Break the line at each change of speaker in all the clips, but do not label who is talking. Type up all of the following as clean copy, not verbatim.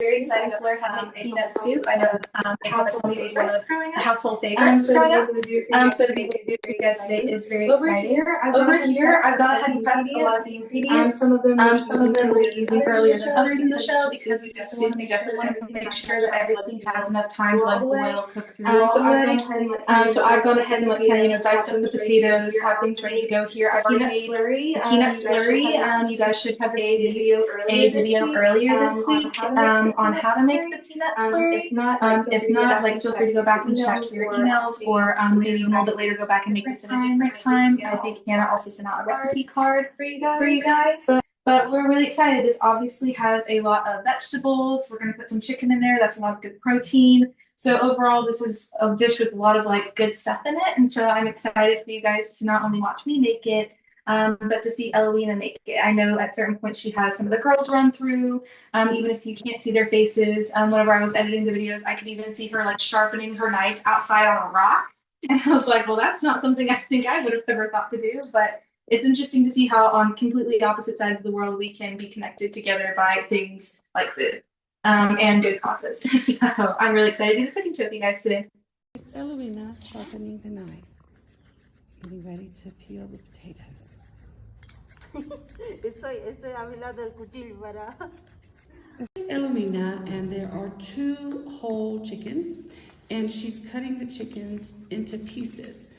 very excited to learn how to make peanut soup. I know April's told me it was one of the household favorites growing up. So to be able to do it for you guys today is very exciting. Over here, I've gone ahead and prepped a lot of the ingredients. Some of them we'll be using earlier than others in the show because it's a soup. We definitely want to make sure that everything has enough time to let boil, cook through all the way. So I've gone ahead and diced up the potatoes, have things ready to go here. I've already made a peanut slurry. You guys should have received a video earlier this week on how to make the peanut slurry. If not, feel free to go back and check your emails, or maybe even a little bit later go back and make this at a different time. I think Hannah also sent out a recipe card for you guys. But we're really excited. This obviously has a lot of vegetables. We're going to put some chicken in there. That's a lot of good protein. So overall, this is a dish with a lot of good stuff in it. And so I'm excited for you guys to not only watch me make it, but to see Eloina make it. I know at certain points she has some of the girls run through, even if you can't see their faces. Whenever I was editing the videos, I could even see her sharpening her knife outside on a rock. And I was like, well, that's not something I think I would have ever thought to do. But it's interesting to see how on completely opposite sides of the world we can be connected together by things like food and good causes. So I'm really excited to do this cooking show with you guys today.
It's Eloina sharpening the knife, getting ready to peel the potatoes.
Estoy a mi lado del cuchillo para...
This is Eloina, and there are 2 whole chickens, and she's cutting the chickens into pieces.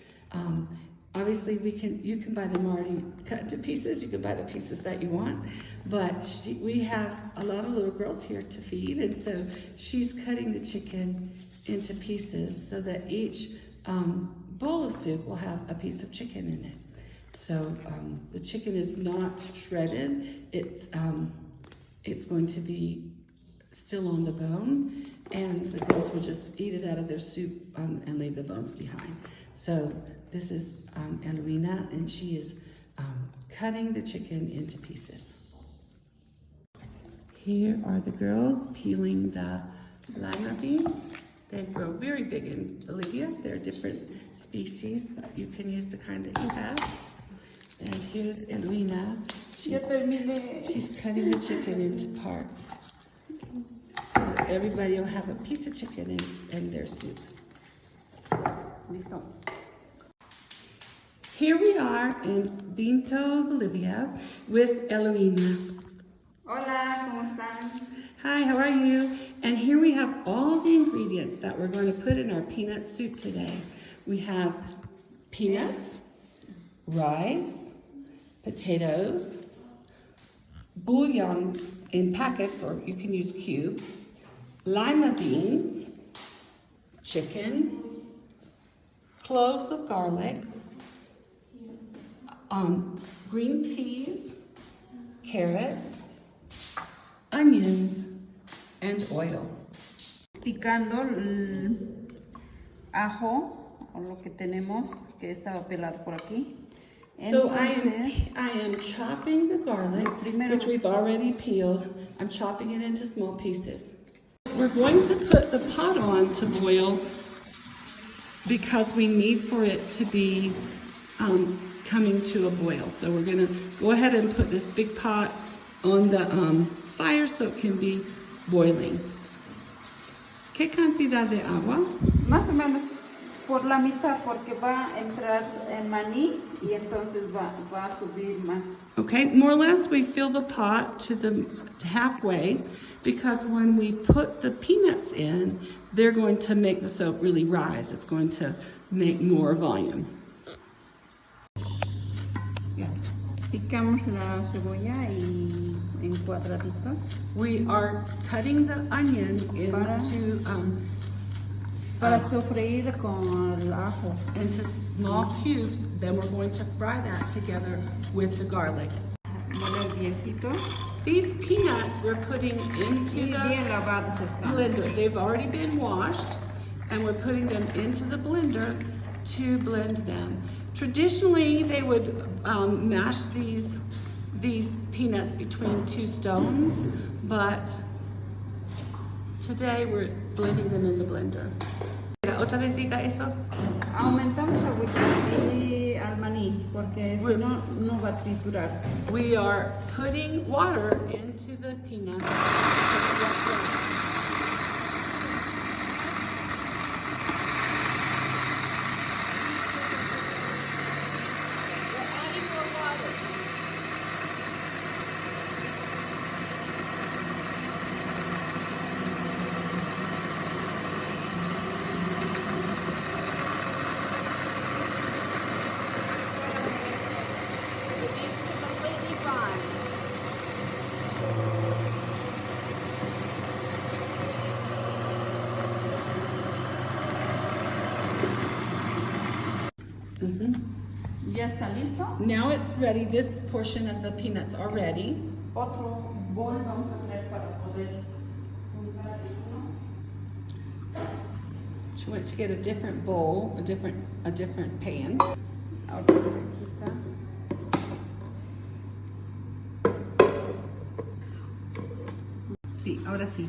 Obviously, you can buy them already cut into pieces. You can buy the pieces that you want, but we have a lot of little girls here to feed, and so she's cutting the chicken into pieces so that each bowl of soup will have a piece of chicken in it. So the chicken is not shredded. It's going to be still on the bone, and the girls will just eat it out of their soup and leave the bones behind. So this is Eloina, and she is cutting the chicken into pieces. Here are the girls peeling the lima beans. They grow very big in Bolivia. They're different species, but you can use the kind that you have. And here's Eloina. She's cutting the chicken into parts so that everybody will have a piece of chicken in their soup. Listo. Here we are in Vinto, Bolivia with Eloina.
Hola, ¿cómo están?
Hi, how are you? And here we have all the ingredients that we're going to put in our peanut soup today. We have peanuts, rice, potatoes, bouillon in packets, or you can use cubes, lima beans, chicken, cloves of garlic, green peas, carrots, onions, and oil.
Picando el ajo, o lo que tenemos, que estaba pelado por aquí.
So I am chopping the garlic, which we've already peeled. I'm chopping it into small pieces. We're going to put the pot on to boil because we need for it to be coming to a boil. So we're going to go ahead and put this big pot on the fire so it can be boiling. ¿Qué cantidad de agua?
Más o menos por la mitad, porque va a entrar el maní y entonces va a subir más.
Okay, more or less we fill the pot to halfway, because when we put the peanuts in, they're going to make the soap really rise. It's going to make more volume.
Picamos la cebolla y en cuadraditos.
We are cutting the onion into
para sofreír con el ajo.
Into small cubes. Then we're going to fry that together with the garlic.
Moler biencito.
These peanuts we're putting into the blender. They've already been washed, and we're putting them into the blender to blend them. Traditionally, they would mash these peanuts between 2 stones, but today we're blending them in the blender. ¿Otra vez diga eso?
Aumentamos agüita y al maní, porque si no, no va a triturar.
We are putting water into the peanuts.
¿Ya está listo?
Now it's ready. This portion of the peanuts are ready.
Otro bol vamos a tener para poder juntar, ¿no?
She went to get a different bowl, a different pan.
Ahora sí, aquí está.
Sí, ahora sí.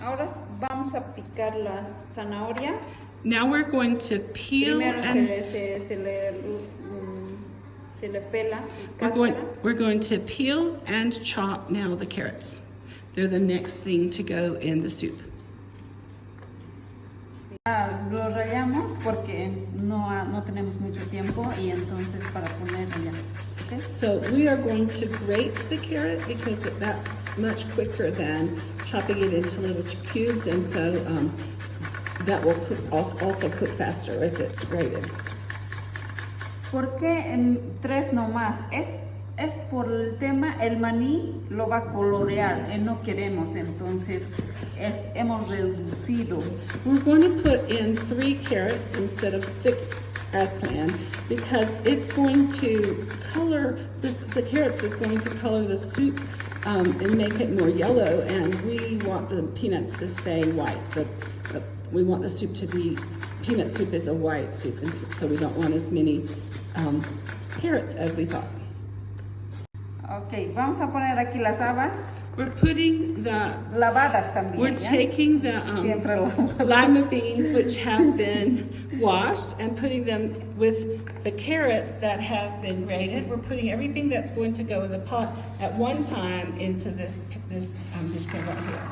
Ahora vamos a picar las zanahorias.
Now we're going to peel
Primero
and
se le pela cáscara.
we're going to peel and chop now the carrots. They're the next thing to go in the soup.
Lo rallamos porque no tenemos mucho tiempo y entonces para poner allá. Okay?
So we are going to grate the carrot because that's much quicker than chopping it into little cubes, and so that will also cook faster if it's grated.
¿Por qué en 3 no más? Es por el tema, el maní lo va a colorear, no queremos, entonces hemos reducido.
We're going to put in 3 carrots instead of 6 as planned because it's going to color the carrots is going to color the soup and make it more yellow, and we want the peanuts to stay white. We want the soup to be, peanut soup is a white soup, and so we don't want as many carrots as we thought.
Ok, vamos a poner aquí las habas.
We're putting the
lavadas también.
We're
¿ya?
taking the lima beans, which have been washed, and putting them with the carrots that have been grated. We're putting everything that's going to go in the pot at one time into this dish pan right here.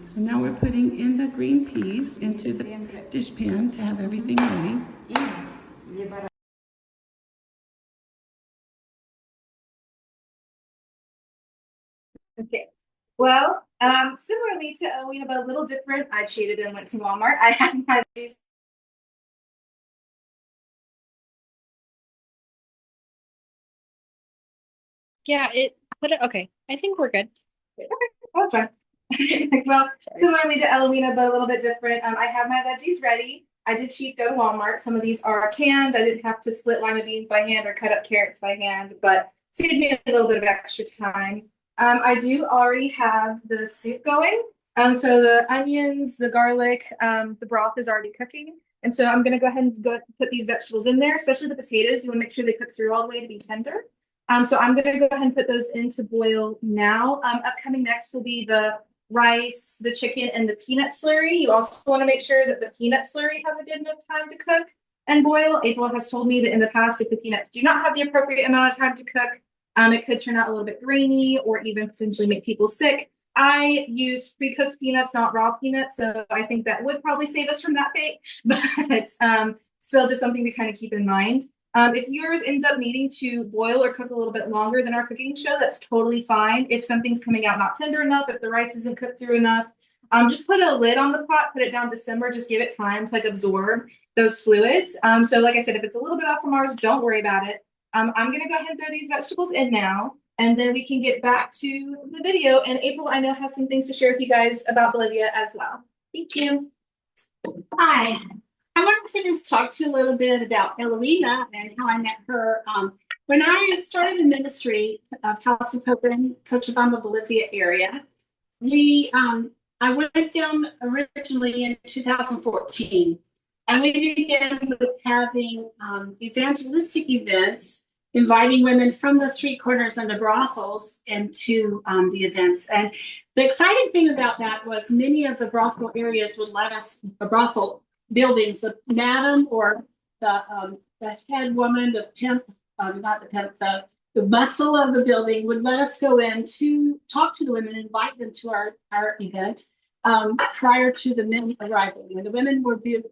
So now we're putting in the green peas into the dish pan to have everything ready.
Okay. Well, similarly to Eloina, but a little different. I cheated and went to Walmart. I had my juice.
Yeah, okay. I think we're good.
Okay, well, fine. Well, similarly to Eloina, but a little bit different. I have my veggies ready. I did cheat, go to Walmart. Some of these are canned. I didn't have to split lima beans by hand or cut up carrots by hand, but saved me a little bit of extra time. I do already have the soup going. So the onions, the garlic, the broth is already cooking. And so I'm gonna go ahead and put these vegetables in there, especially the potatoes. You wanna make sure they cook through all the way to be tender. So I'm gonna go ahead and put those into boil now. Upcoming next will be the rice, the chicken, and the peanut slurry. You also wanna make sure that the peanut slurry has a good enough time to cook and boil. April has told me that in the past, if the peanuts do not have the appropriate amount of time to cook, it could turn out a little bit grainy or even potentially make people sick. I use pre-cooked peanuts, not raw peanuts, so I think that would probably save us from that fate, but still just something to kind of keep in mind. If yours ends up needing to boil or cook a little bit longer than our cooking show, that's totally fine. If something's coming out not tender enough, if the rice isn't cooked through enough, just put a lid on the pot, put it down to simmer, just give it time to like absorb those fluids. So like I said, if it's a little bit off from ours, don't worry about it. I'm gonna go ahead and throw these vegetables in now, and then we can get back to the video. And April, I know, has some things to share with you guys about Bolivia as well. Thank you.
Hi, I wanted to just talk to you a little bit about Eloina and how I met her. When I started the ministry of House of Hope in Cochabamba, Bolivia area, I went down originally in 2014. And we began with having evangelistic events, inviting women from the street corners and the brothels into the events. And the exciting thing about that was many of the brothel areas would let us, the brothel buildings, the madam or the head woman, the pimp, not the pimp, the muscle of the building would let us go in to talk to the women, invite them to our event. Prior to the men arriving. The women would be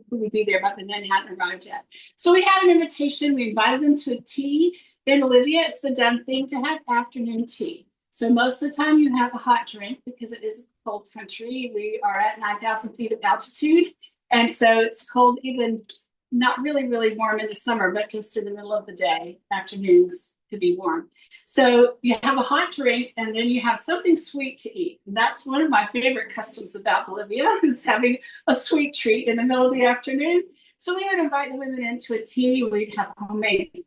there, but the men hadn't arrived yet. So we had an invitation. We invited them to a tea. In Bolivia, it's the done thing to have afternoon tea. So most of the time you have a hot drink because it is a cold country. We are at 9,000 feet of altitude. And so it's cold, even not really, really warm in the summer, but just in the middle of the day, afternoons to be warm. So you have a hot drink and then you have something sweet to eat. And that's one of my favorite customs about Bolivia is having a sweet treat in the middle of the afternoon. So we would invite the women into a tea. We'd have homemade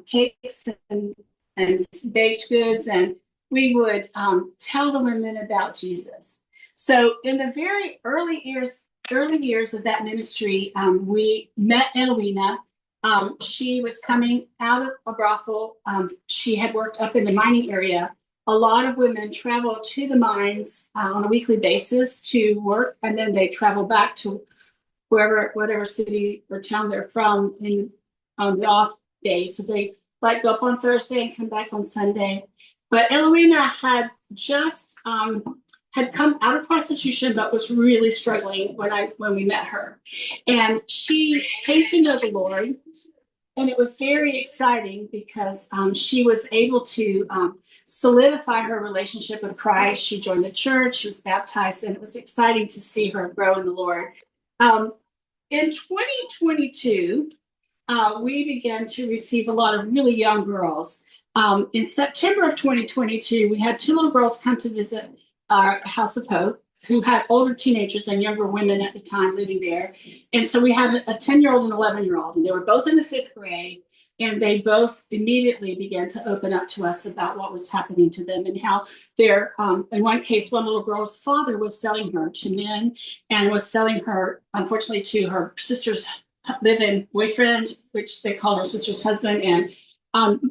cakes and baked goods, and we would tell the women about Jesus. So in the very early years of that ministry, we met Eloina. She was coming out of a brothel. She had worked up in the mining area. A lot of women travel to the mines on a weekly basis to work, and then they travel back to whatever city or town they're from in the off days. So they like go up on Thursday and come back on Sunday. But Eloina had just had come out of prostitution, but was really struggling when we met her. And she came to know the Lord, and it was very exciting because she was able to solidify her relationship with Christ. She joined the church, she was baptized, and it was exciting to see her grow in the Lord. In 2022, we began to receive a lot of really young girls. In September of 2022, we had 2 little girls come to visit our House of Hope who had older teenagers and younger women at the time living there. And so we had a 10-year-old and 11-year-old, and they were both in the 5th grade. And they both immediately began to open up to us about what was happening to them and how their, in one case, one little girl's father was selling her to men and was selling her, unfortunately, to her sister's live-in boyfriend, which they call her sister's husband, and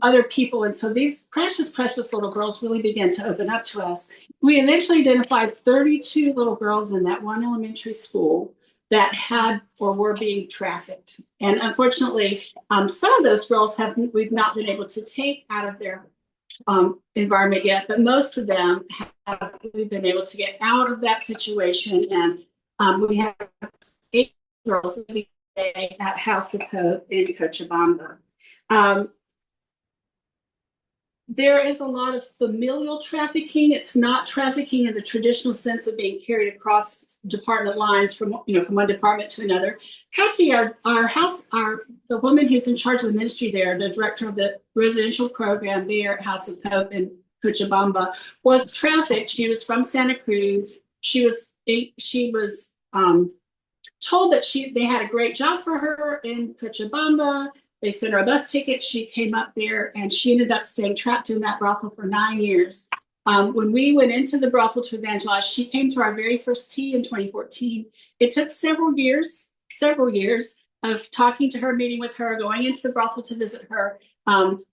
other people. And so these precious, precious little girls really began to open up to us. We eventually identified 32 little girls in that one elementary school that had or were being trafficked. And unfortunately, some of those girls we've not been able to take out of their environment yet, but most of them we've been able to get out of that situation. And we have 8 girls living at House of Hope in Cochabamba. There is a lot of familial trafficking. It's not trafficking in the traditional sense of being carried across department lines from one department to another. Kati, the woman who's in charge of the ministry there, the director of the residential program there at House of Hope in Cochabamba, was trafficked. She was from Santa Cruz. She was told that they had a great job for her in Cochabamba. They sent her a bus ticket. She came up there and she ended up staying trapped in that brothel for 9 years. When we went into the brothel to evangelize, she came to our very first tea in 2014. It took several years of talking to her, meeting with her, going into the brothel to visit her,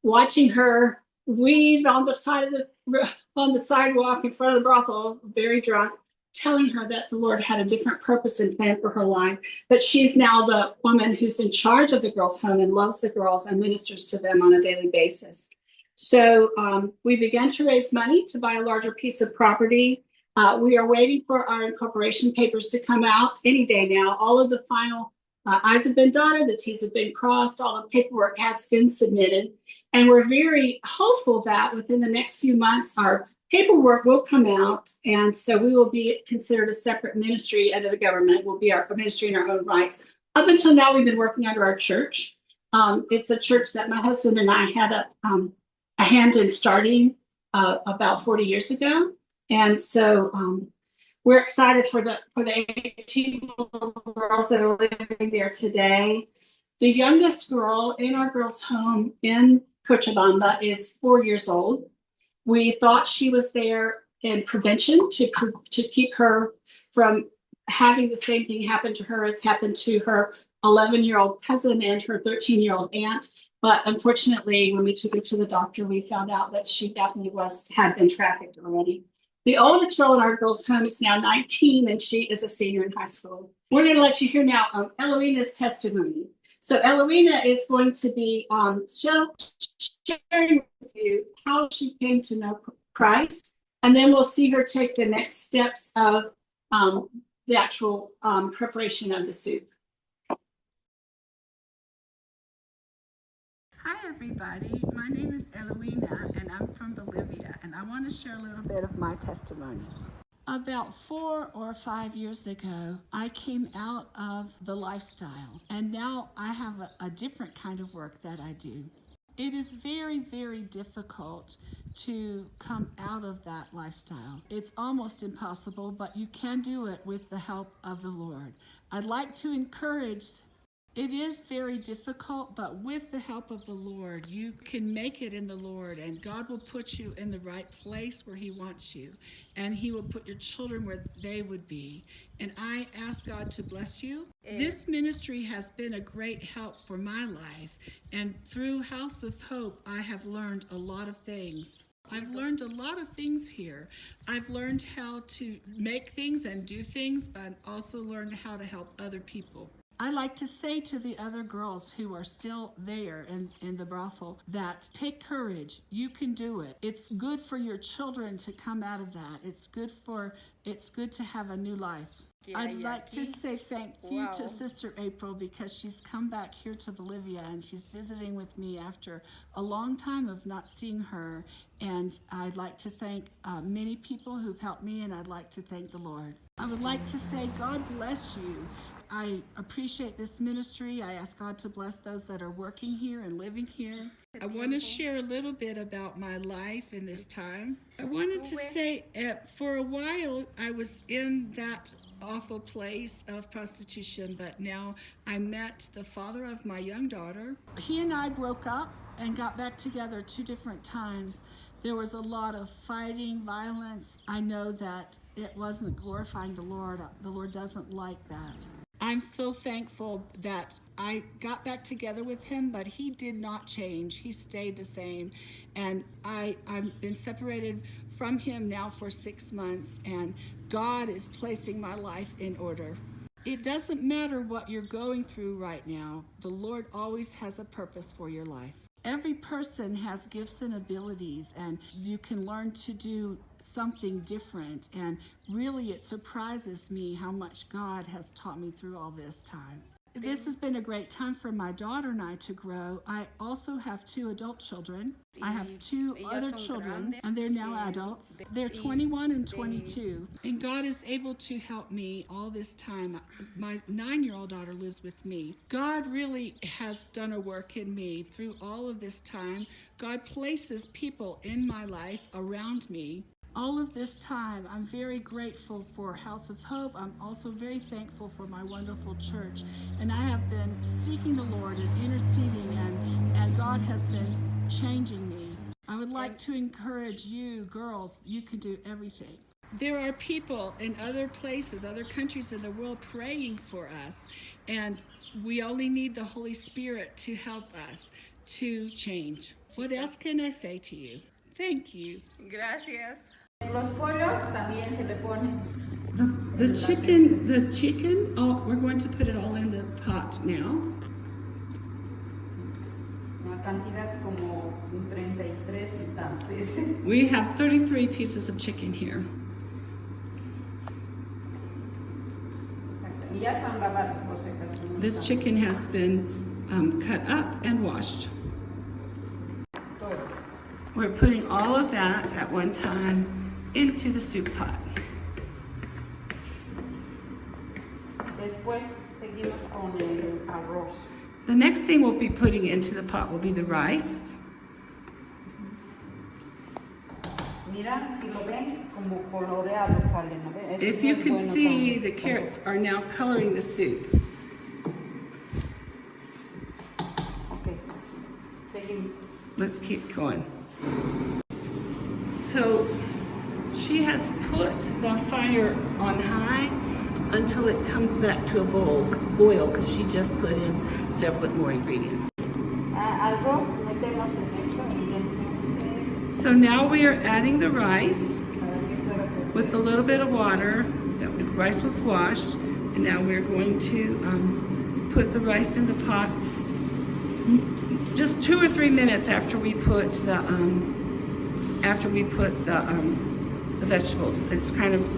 watching her weave on the sidewalk in front of the brothel, very drunk, telling her that the Lord had a different purpose and plan for her life, that she's now the woman who's in charge of the girls' home and loves the girls and ministers to them on a daily basis. So we began to raise money to buy a larger piece of property. We are waiting for our incorporation papers to come out any day now. All of the final I's have been dotted, the T's have been crossed, all the paperwork has been submitted. And we're very hopeful that within the next few months, our paperwork will come out, and so we will be considered a separate ministry under the government. We'll be our ministry in our own rights. Up until now, we've been working under our church. It's a church that my husband and I had a hand in starting about 40 years ago, and so we're excited for the 18 girls that are living there today. The youngest girl in our girls' home in Cochabamba is 4 years old. We thought she was there in prevention to keep her from having the same thing happen to her as happened to her 11-year-old cousin and her 13-year-old aunt. But unfortunately, when we took her to the doctor, we found out that she definitely had been trafficked already. The oldest girl in our girls' home is now 19, and she is a senior in high school. We're going to let you hear now Eloina's testimony. So Eloina is going to be sharing with you how she came to know Christ, and then we'll see her take the next steps of the actual preparation of the soup.
Hi everybody, my name is Eloina and I'm from Bolivia, and I want to share a little bit of my testimony. About 4 or 5 years ago, I came out of the lifestyle, and now I have a different kind of work that I do. It is very, very difficult to come out of that lifestyle. It's almost impossible, but you can do it with the help of the Lord. I'd like to encourage. It is very difficult, but with the help of the Lord, you can make it in the Lord, and God will put you in the right place where He wants you, and He will put your children where they would be. And I ask God to bless you. This ministry has been a great help for my life, and through House of Hope, I have learned a lot of things. I've learned a lot of things here. I've learned how to make things and do things, but also learned how to help other people. I like to say to the other girls who are still there in the brothel that take courage. You can do it. It's good for your children to come out of that. It's good to have a new life. I'd like to say thank you to Sister April because she's come back here to Bolivia and she's visiting with me after a long time of not seeing her. And I'd like to thank many people who've helped me, and I'd like to thank the Lord. I would like to say God bless you. I appreciate this ministry. I ask God to bless those that are working here and living here. I want to share a little bit about my life in this time. I wanted to say for a while I was in that awful place of prostitution, but now I met the father of my young daughter. He and I broke up and got back together 2 different times. There was a lot of fighting, violence. I know that it wasn't glorifying the Lord. The Lord doesn't like that. I'm so thankful that I got back together with him, but he did not change. He stayed the same. And I've been separated from him now for 6 months, and God is placing my life in order. It doesn't matter what you're going through right now. The Lord always has a purpose for your life. Every person has gifts and abilities, and you can learn to do something different. And really, it surprises me how much God has taught me through all this time. This has been a great time for my daughter and I to grow. I also have 2 adult children. I have 2 other children, and they're now adults. They're 21 and 22. And God is able to help me all this time. My 9-year-old daughter lives with me. God really has done a work in me through all of this time. God places people in my life around me. All of this time, I'm very grateful for House of Hope. I'm also very thankful for my wonderful church. And I have been seeking the Lord and interceding, and God has been changing me. I would like to encourage you, girls, you can do everything. There are people in other places, other countries in the world praying for us, and we only need the Holy Spirit to help us to change. What else can I say to you? Thank you.
Gracias. Los pollos también se le ponen.
The chicken, we're going to put it all in the pot now.
Una cantidad como 33 y tantos.
We have 33 pieces of chicken here.
Y ya están lavadas por si acaso.
This chicken has been cut up and washed. We're putting all of that at one time into the soup pot.
Después seguimos con el arroz.
The next thing we'll be putting into the pot will be the rice.
Mira, si lo ven, como coloreado salen.
If you can see, the carrots are now coloring the soup.
Okay, seguimos.
Let's keep going. So she has put the fire on high until it comes back to a boil, because she just put in several more ingredients.
Arroz metemos en esto y entonces.
So now we are adding the rice with a little bit of water. The rice was washed, and now we're going to put the rice in the pot. Just 2 or 3 minutes after we put the vegetables.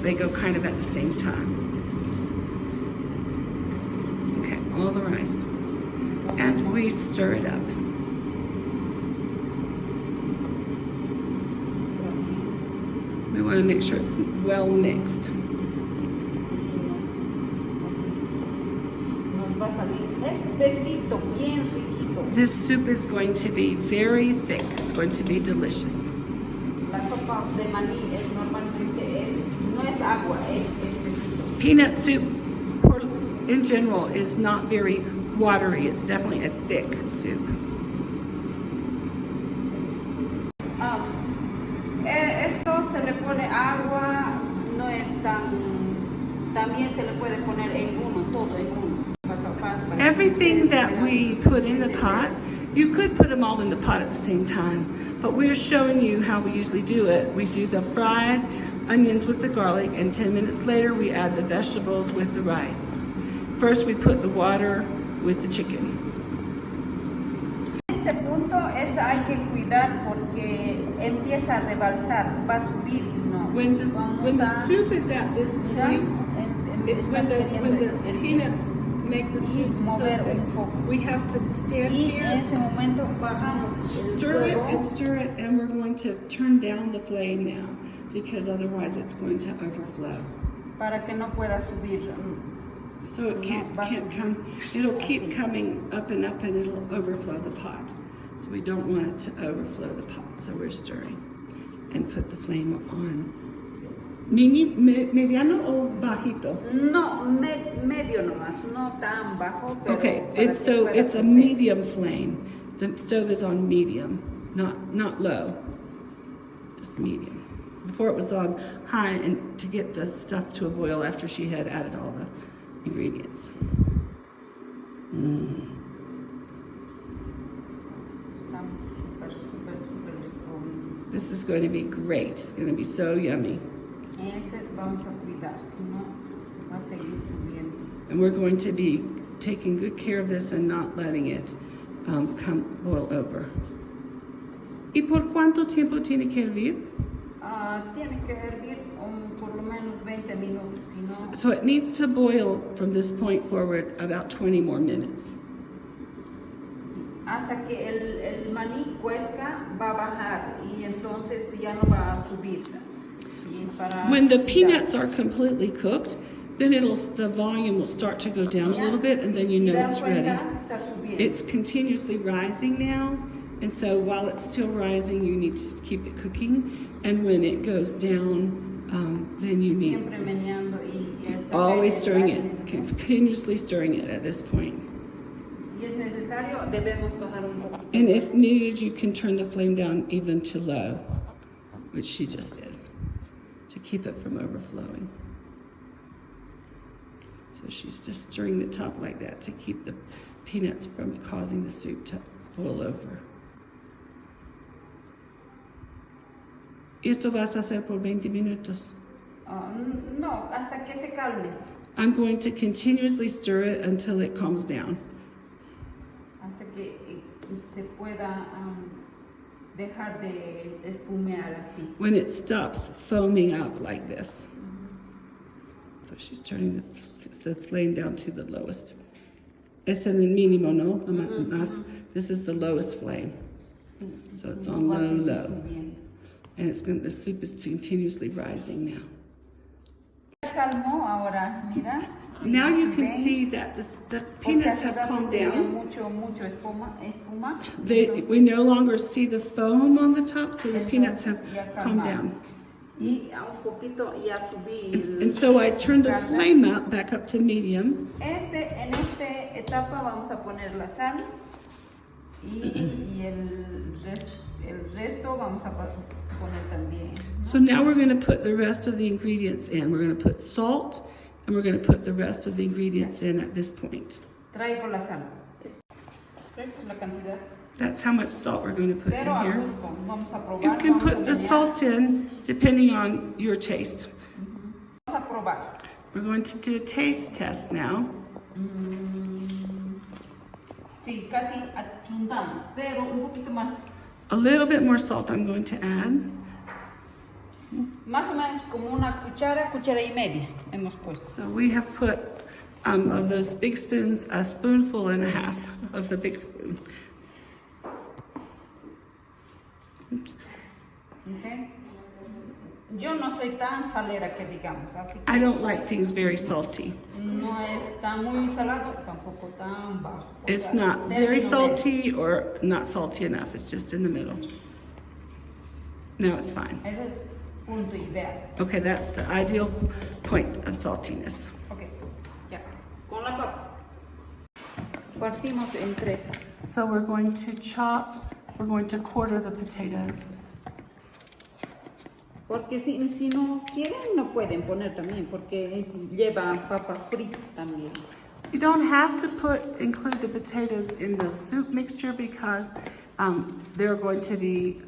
They go kind of at the same time. Okay, all the rice. And we stir it up. We want to make sure it's well mixed.
Nos va a salir espesito, bien riquito.
This soup is going to be very thick. It's going to be delicious.
La sopa de maní es normalmente no es agua, es espesito.
Peanut soup, in general, is not very watery. It's definitely a thick soup.
Esto se le pone agua, no es tan. También se le puede poner en uno, todo en uno. Paso a paso.
Everything that we put in the pot, you could put them all in the pot at the same time, but we're showing you how we usually do it. We do the fried onions with the garlic, and 10 minutes later we add the vegetables with the rice. First we put the water with the chicken.
Este punto hay que cuidar porque empieza a rebalsar, va a subir, si no.
When the soup is at this point, when the peanuts make the soup, we have to stand here, stir it, and we're going to turn down the flame now, because otherwise it's going to overflow.
Para que no pueda subir.
So it can't come, it'll keep coming up and up and it'll overflow the pot. So we don't want it to overflow the pot, so we're stirring. And put the flame on. ¿Mediano o bajito?
No, medio nomás, no tan bajo. Pero
okay, it's a medium flame. The stove is on medium, not low, just medium. Before it was on high, and to get the stuff to a boil after she had added all the ingredients. This is going to be great. It's going to be so yummy. And we're going to be taking good care of this and not letting it boil over. ¿Y por cuánto tiempo tiene que hervir?
Tiene que hervir por lo menos 20 minutos.
So it needs to boil from this point forward about 20 more minutes.
Hasta que el maní cuezca, va a bajar y entonces ya no va a subir.
When the peanuts are completely cooked, then the volume will start to go down a little bit, and then you know it's ready. It's continuously rising now, and so while it's still rising, you need to keep it cooking, and when it goes down, then you need always stirring it, continuously stirring it at this point. And if needed, you can turn the flame down even to low, which she just did, to keep it from overflowing. So she's just stirring the top like that to keep the peanuts from causing the soup to boil over. ¿Esto vas a hacer por 20 minutos?
No, hasta que se calme.
I'm going to continuously stir it until it calms down.
Hasta que se pueda dejar de espumear así.
When it stops foaming up like this. So she's turning the flame down to the lowest. Es el mínimo, no? This is the lowest flame. So it's on low. And the soup is continuously rising now. Now you can see that the peanuts have calmed down. We no longer see the foam on the top, so the peanuts have calmed down. And so I turned the flame up back up to medium.
En esta etapa vamos a poner la sal y el resto vamos a poner también.
So now we're going to put the rest of the ingredients in. We're going to put salt, and we're going to put the rest of the ingredients in at this point.
Traigo la sal. La cantidad.
That's how much salt we're going to put in here.
Vamos a probar.
You can put the salt in depending on your taste.
Vamos a probar.
We're going to do a taste test now.
Sí, casi achuntamos, pero un poquito más.
A little bit more salt I'm going to add.
Más o menos como una cuchara y media hemos puesto.
So we have put of those big spoons, a spoonful and a half of the big spoon.
Okay. Yo no soy tan salera que digamos, así que
I don't like things very salty.
no está muy salado, tampoco tan bajo. O
It's
sea,
not very
término
salty or not salty enough. It's just in the middle. No, it's fine.
medio. Ese es punto ideal.
Okay, that's the ideal point of saltiness.
Ok, ya. Con la papa. Partimos en tres.
So we're going to quarter the potatoes.
Porque si no quieren, no pueden poner también, porque lleva papa frita también.
You don't have to include the potatoes in the soup mixture because there are going to be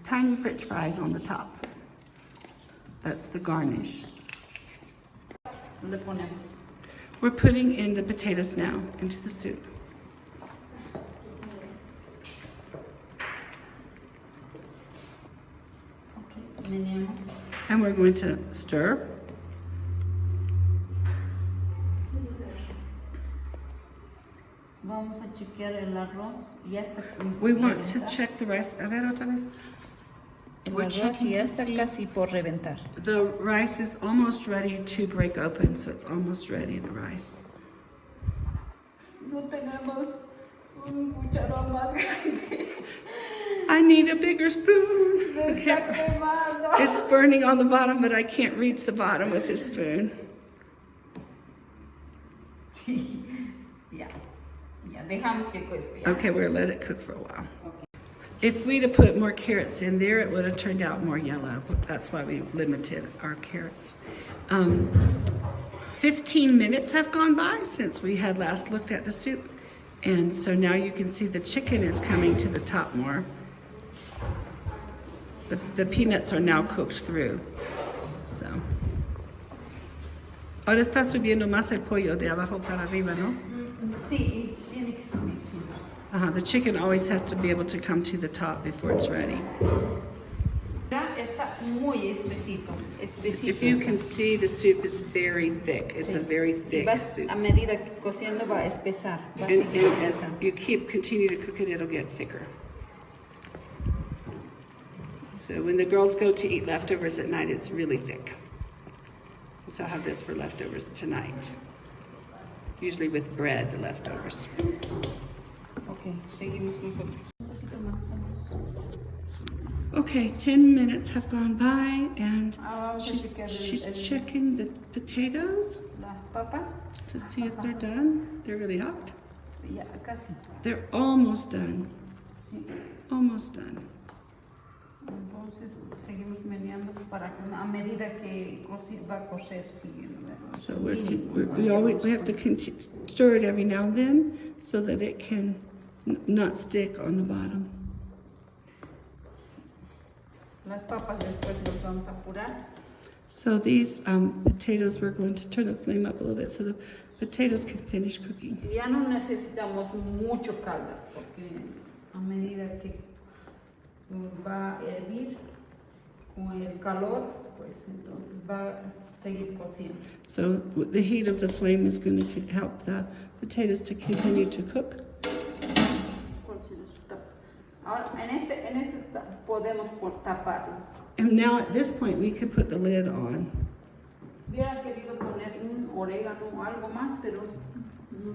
tiny French fries on the top. That's the garnish.
Le ponemos.
We're putting in the potatoes now into the soup.
Ok, meneamos.
And we're going to stir.
Vamos a chequear el arroz. Ya está.
We want to check the rice. A ver, otra vez.
El
We're
arroz
checking
ya
to
está
see.
casi por reventar.
The rice is almost ready to break open, so it's almost ready, the rice.
No tenemos un cucharón más grande.
I need a bigger spoon.
Me está quemando.
It's burning on the bottom, but I can't reach the bottom with this spoon.
Sí. Ya. Ya, dejamos que cueste. Ya.
Okay, we're gonna let it cook for a while. If we'd have put more carrots in there, it would have turned out more yellow. That's why we limited our carrots. 15 minutes have gone by since we had last looked at the soup. And so now you can see the chicken is coming to the top more. The peanuts are now cooked through. So. Ahora está subiendo más el pollo de abajo para arriba, ¿no?
Sí, tiene que subir, sí.
The chicken always has to be able to come to the top before it's ready.
Ya está muy espesito.
If you can see, the soup is very thick. It's a very
Y
thick
vas,
soup.
a medida que cociendo va a espesar. Va a
And
seguir
as
espesando.
you continue to cook it, it'll get thicker. So when the girls go to eat leftovers at night, it's really thick. So I'll have this for leftovers tonight. Usually with bread, the leftovers.
Ok, seguimos nosotros. Un poquito más estamos.
Okay, 10 minutes have gone by and
Vamos a checar
she's
el-
checking the potatoes
las papas.
to see if they're done. They're really hot.
Ya, casi.
They're almost done.
Sí.
Almost done.
Entonces seguimos meneando para que a medida que va a cocer siguiendo.
So we have to stir it every now and then so that it can not stick on the bottom.
Las papas después las vamos a apurar.
So these potatoes, we're going to turn the flame up a little bit so the potatoes can finish cooking.
Ya no necesitamos mucho caldo porque a medida que va a hervir con el calor, pues entonces va a seguir cociendo.
So the heat of the flame is going to help the potatoes to continue to cook.
Ahora en este podemos taparlo.
And now at this point we could put the lid on.
Hubiera querido poner un orégano o algo más, pero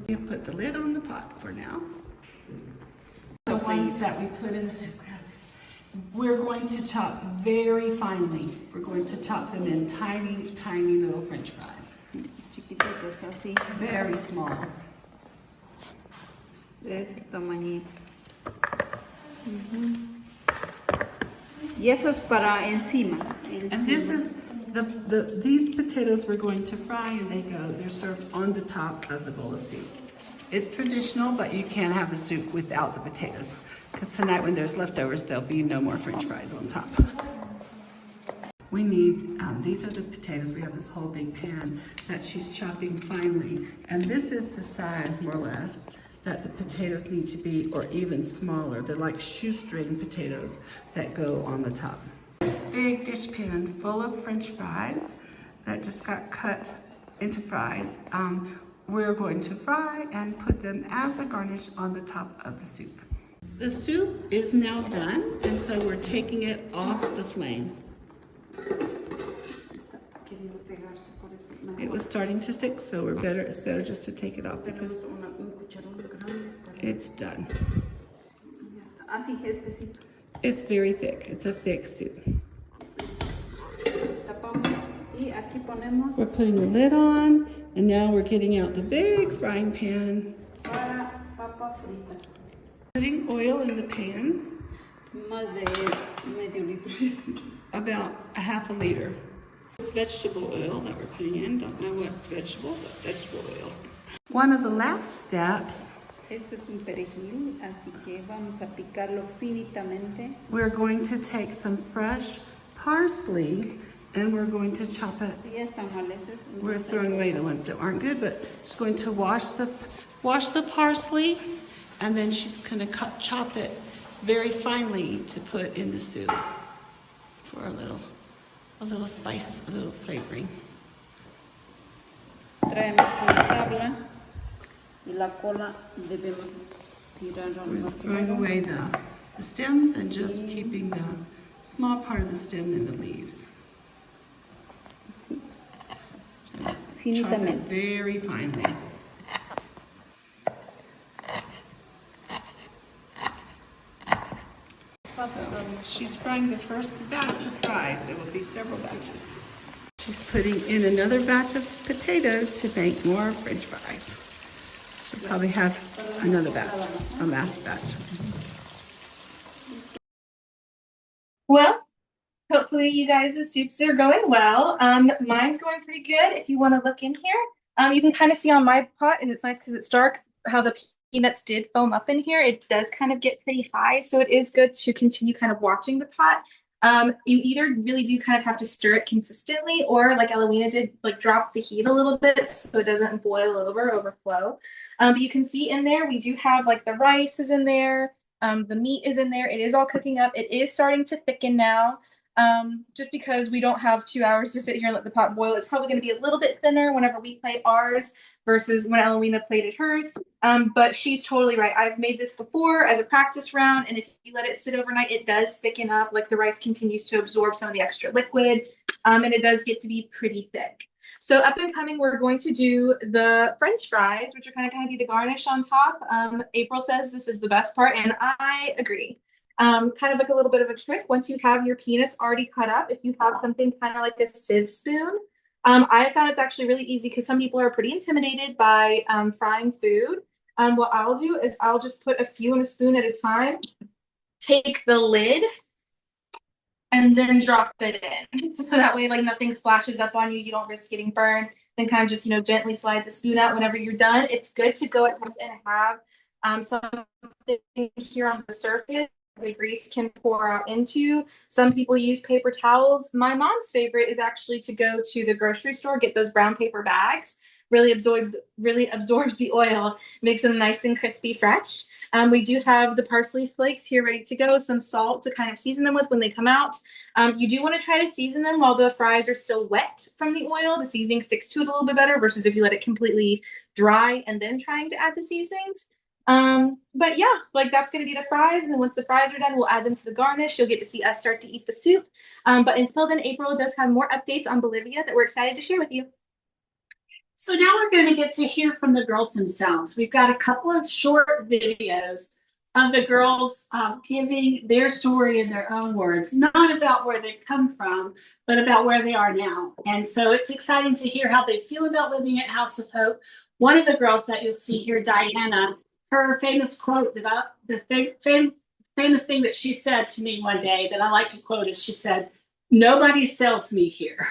We put the lid on the pot for now. The ones that we put in the soup grasses, we're going to chop very finely. We're going to chop them in tiny, tiny little French fries.
chiquititos así,
Very small.
de ese tamañito. Y eso es para encima.
And this is these potatoes we're going to fry, and they're served on the top of the bowl of soup. It's traditional, but you can't have the soup without the potatoes. Because tonight when there's leftovers, there'll be no more French fries on top. We need, these are the potatoes. We have this whole big pan that she's chopping finely. And this is the size, more or less, that the potatoes need to be, or even smaller. They're like shoestring potatoes that go on the top. This big dish pan full of French fries that just got cut into fries. We're going to fry and put them as a garnish on the top of the soup. The soup is now done, and so we're taking it off the flame.
querido pegarse, por eso
It was starting to stick, so it's better just to take it off because
un cucharón grande para...
it's done.
Y ya está. Así, espesito.
It's very thick. It's a thick soup.
Tapamos y aquí ponemos
We're putting the lid on, and now we're getting out the big frying pan.
para papa frita.
Putting oil in the pan,
Más de medio litro.
about a half a liter. This vegetable oil that we're putting in, don't know what vegetable, but vegetable oil. One of the last steps,
Este es un perejil, así que vamos a picarlo finitamente.
we're going to take some fresh parsley and we're going to chop it.
Ya están jaleces.
We're throwing away the ones that aren't good, but she's going to wash the parsley, and then she's going to chop it very finely to put in the soup for a little spice, a little flavoring.
Traemos una tabla y la cola debemos tirar a
We're
nuestro
throwing
lado.
away the stems and just keeping the small part of the stem and the leaves.
Sí.
Chop it
Finitamente.
very finely. So she's frying the first batch of fries. There will be several batches. She's putting in another batch of potatoes to make more French fries. She'll probably have another batch, a last batch.
Well, hopefully you guys' soups are going well. Mine's going pretty good. If you want to look in here, you can kind of see on my pot, and it's nice because it's dark, how the peanuts did foam up in here. It does kind of get pretty high, so it is good to continue kind of watching the pot. You either really do kind of have to stir it consistently, or like Eloina did, like drop the heat a little bit so it doesn't boil over, overflow. But you can see in there, we do have like the rice is in there. The meat is in there. It is all cooking up. It is starting to thicken now. Just because we don't have 2 hours to sit here and let the pot boil, it's probably going to be a little bit thinner whenever we plate ours versus when Eloina plated hers. But she's totally right. I've made this before as a practice round, and if you let it sit overnight, it does thicken up. Like the rice continues to absorb some of the extra liquid, and it does get to be pretty thick. So up and coming, we're going to do the French fries, which are kind of be the garnish on top. April says this is the best part, and I agree. Kind of like a little bit of a trick. Once you have your peanuts already cut up, if you have something kind of like a sieve spoon, I found it's actually really easy because some people are pretty intimidated by frying food. What I'll do is I'll just put a few in a spoon at a time, take the lid, and then drop it in. So that way, like nothing splashes up on you. You don't risk getting burned. Then kind of just, gently slide the spoon out whenever you're done. It's good to go ahead and have something here on the surface the grease can pour out into. Some people use paper towels. My mom's favorite is actually to go to the grocery store, get those brown paper bags. Really absorbs the oil, makes them nice and crispy fresh. We do have the parsley flakes here ready to go, some salt to kind of season them with when they come out. You do want to try to season them while the fries are still wet from the oil. The seasoning sticks to it a little bit better versus if you let it completely dry and then trying to add the seasonings. But yeah, like that's going to be the fries. And then once the fries are done, we'll add them to the garnish. You'll get to see us start to eat the soup. But until then, April does have more updates on Bolivia that we're excited to share with you.
So now we're going to get to hear from the girls themselves. We've got a couple of short videos of the girls giving their story in their own words, not about where they've come from, but about where they are now. And so it's exciting to hear how they feel about living at House of Hope. One of the girls that you'll see here, Diana, her famous quote, famous thing that she said to me one day that I like to quote is she said, "Nobody sells me here.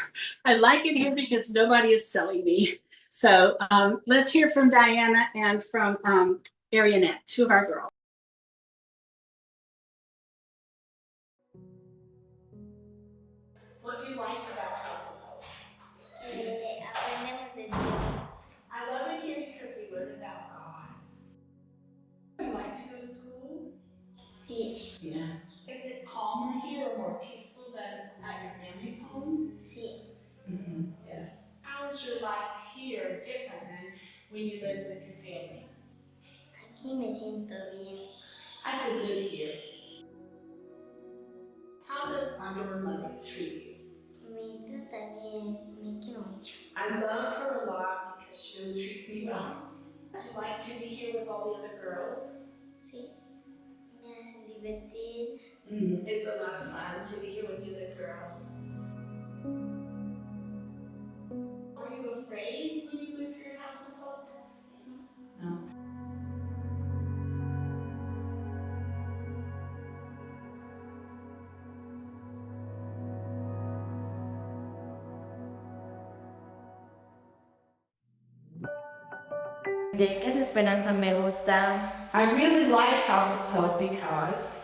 I like it here because nobody is selling me." So let's hear from Diana and from Arianette, two of our girls. What do you like about House of Hope?
Aprendemos de Dios.
I love it here because we learn about God. Do you like to go to school?
Sí,
Yeah. Is it calmer here or more peaceful than at your family's home?
sí.
Mm-hmm. Yes. How is your life here different than when you lived with your family?
Aquí me siento bien.
I feel good here. How does our mother treat you?
Me Eloinita también me quiero mucho.
I love her a lot because she really treats me well. Do you like to be here with all the other girls?
Sí, me hacen divertir.
It's a lot of fun to be here with the other girls. Are you afraid when you live here at House of Hope? No.
De Casa Esperanza me gusta,
I really like House of Hope because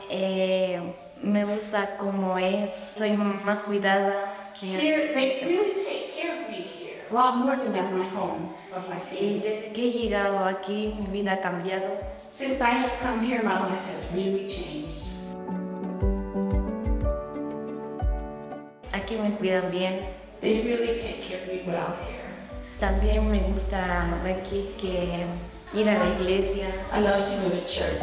me gusta cómo es, soy más cuidada que
here they really take care of me here. A lot more than at my home, of my
y
family.
desde que he llegado aquí mi vida ha cambiado.
Since I have come here, my life has really changed.
Aquí me cuidan bien.
They really take care of me well here.
También me gusta de aquí que ir a la iglesia.
I love to go to church.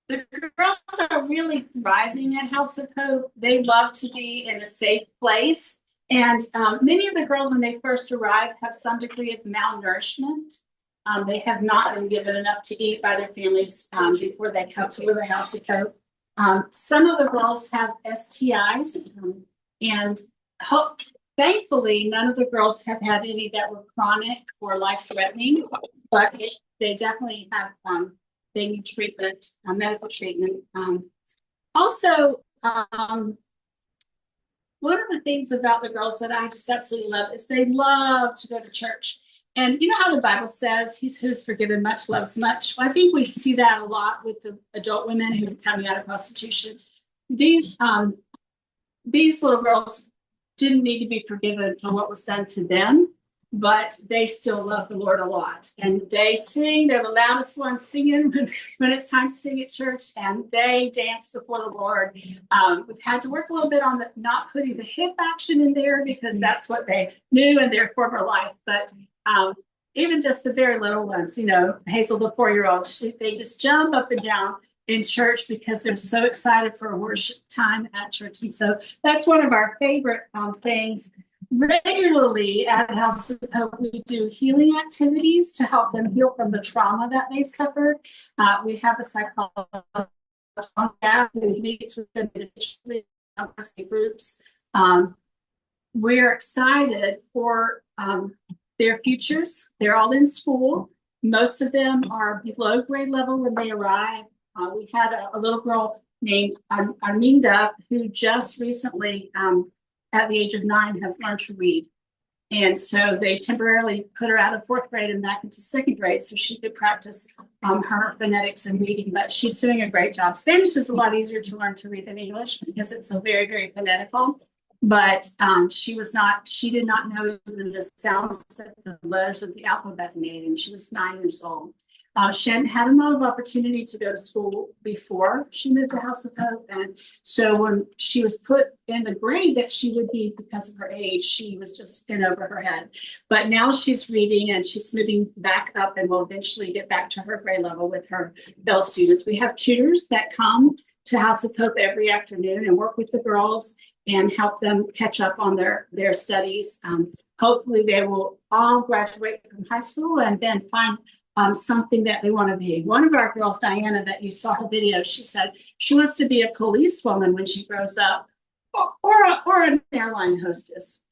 The girls are really thriving at House of Hope. They love to be in a safe place. And many of the girls, when they first arrive, have some degree of malnourishment. They have not been given enough to eat by their families before they come to live at House of Hope. Some of the girls have STIs, and thankfully, none of the girls have had any that were chronic or life-threatening, but they definitely have they need treatment, medical treatment. Also, one of the things about the girls that I just absolutely love is they love to go to church. And you know how the Bible says, "He's who's forgiven much loves much." Well, I think we see that a lot with the adult women who are coming out of prostitution. These little girls didn't need to be forgiven for what was done to them, but they still love the Lord a lot. And they sing, they're the loudest ones singing when it's time to sing at church, and they dance before the Lord. We've had to work a little bit on not putting the hip action in there because that's what they knew in their former life. But even just the very little ones, you know, Hazel, the 4-year-old, they just jump up and down in church because they're so excited for a worship time at church. And so that's one of our favorite things. Regularly at House of Hope, we do healing activities to help them heal from the trauma that they've suffered. We have a psychologist on staff who meets with them individually in groups. We're excited for their futures. They're all in school. Most of them are below grade level when they arrive. We had a little girl named Arminda who just recently, at the age of 9, has learned to read. And so they temporarily put her out of 4th grade and back into 2nd grade so she could practice her phonetics and reading, but she's doing a great job. Spanish is a lot easier to learn to read than English because it's so very, very phonetical. But she did not know even the sounds that the letters of the alphabet made, and she was 9 years old. She hadn't had a lot of opportunity to go to school before she moved to House of Hope. And so when she was put in the grade that she would be because of her age, she was just in over her head. But now she's reading and she's moving back up and will eventually get back to her grade level with her fellow students. We have tutors that come to House of Hope every afternoon and work with the girls and help them catch up on their studies. Hopefully they will all graduate from high school and then find something that they want to be. One of our girls, Diana, that you saw her video, she said she wants to be a policewoman when she grows up, or an airline hostess.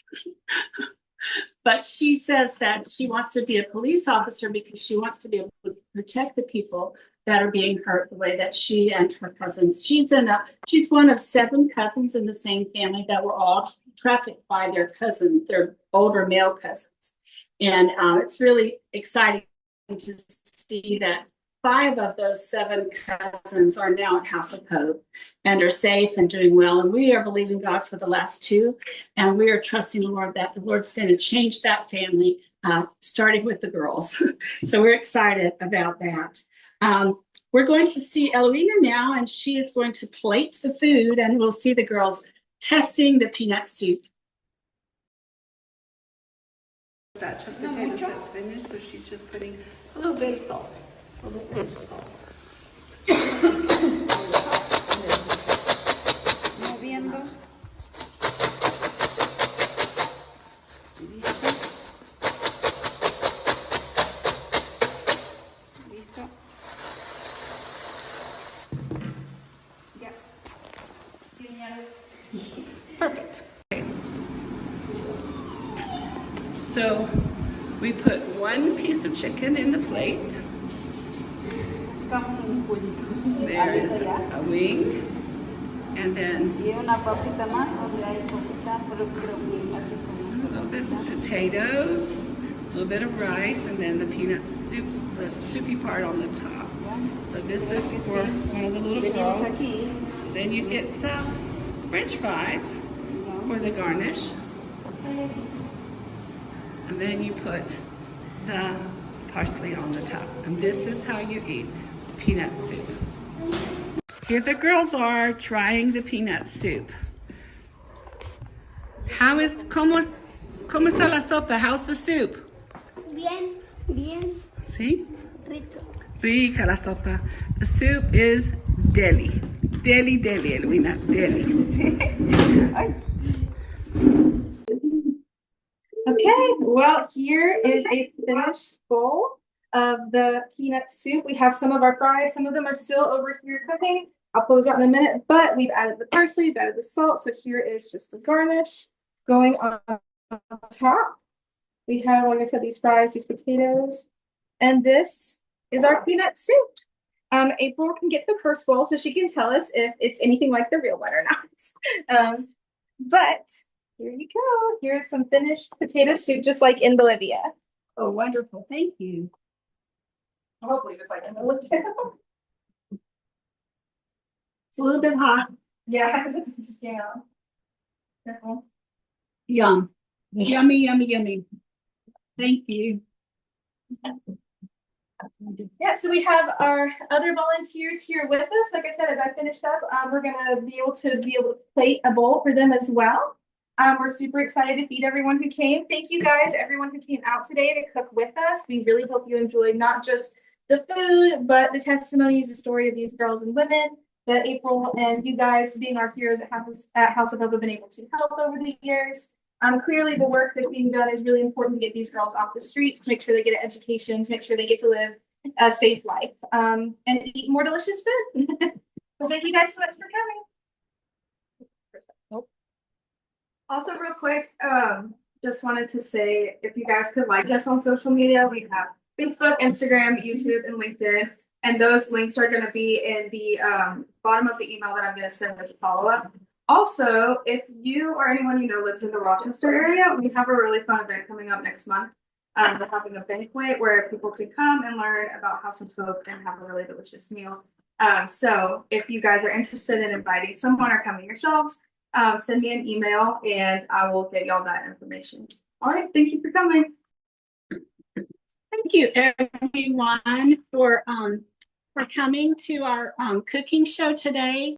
But she says that she wants to be a police officer because she wants to be able to protect the people that are being hurt the way that she and her cousins. She's one of 7 cousins in the same family that were all trafficked by their cousins, their older male cousins. And it's really exciting to see that 5 of those 7 cousins are now at House of Hope and are safe and doing well. And we are believing God for the last 2. And we are trusting the Lord that the Lord's going to change that family, starting with the girls. So we're excited about that. We're going to see Eloina now, and she is going to plate the food, and we'll see the girls testing the peanut soup.
Batch of potatoes that's finished, so she's just putting a little bit of salt.
Moviendo. Listo. Ya.
Perfect. Okay. So we put one piece of chicken in the plate.
Buscamos un pollito.
There is
Alita ya.
a wing. And then
Y una papita más, donde hay papita, pero creo que aquí
a little bit
estamos.
of potatoes, a little bit of rice, and then the peanut soup, the soupy part on the top. So this is for one of the little
Venimos
girls.
aquí.
So then you get the French fries for the garnish. And then you put the parsley on the top. And this is how you eat peanut soup. Here the girls are trying the peanut soup. ¿Cómo está la sopa? How's the soup?
Bien, bien,
See?
rico.
Rica la sopa. The soup is deli. Deli, deli, Eloina, deli.
Okay, well, here is a finished bowl of the peanut soup. We have some of our fries. Some of them are still over here cooking. I'll pull those out in a minute, but we've added the parsley, we've added the salt. So here is just the garnish going on top. We have, like I said, these fries, these potatoes, and this is our peanut soup. April can get the first bowl so she can tell us if it's anything like the real one or not. But here you go. Here's some finished potato soup, just like in Bolivia.
Oh, wonderful. Thank you.
Hopefully, just like in Bolivia.
It's a little bit hot.
Yeah, it's just, careful.
Yum. Yummy, yummy, yummy. Thank you.
Yeah, so we have our other volunteers here with us. Like I said, as I finish up, we're gonna be able to plate a bowl for them as well. We're super excited to feed everyone who came. Thank you guys, everyone who came out today to cook with us. We really hope you enjoyed not just the food, but the testimonies, the story of these girls and women that April and you guys, being our heroes at House of Hope, have been able to help over the years. Clearly the work that's being done is really important to get these girls off the streets, to make sure they get an education, to make sure they get to live a safe life, and eat more delicious food. So thank you guys so much for coming. Also, real quick, just wanted to say, if you guys could like us on social media, we have Facebook, Instagram, YouTube, and LinkedIn. And those links are going to be in the bottom of the email that I'm going to send as a follow-up. Also, if you or anyone you know lives in the Rochester area, we have a really fun event coming up next month. We're having a banquet where people can come and learn about House of Hope and have a really delicious meal. So if you guys are interested in inviting someone or coming yourselves, send me an email and I will get y'all that information. All right, thank you for coming.
Thank you, everyone, for coming to our cooking show today.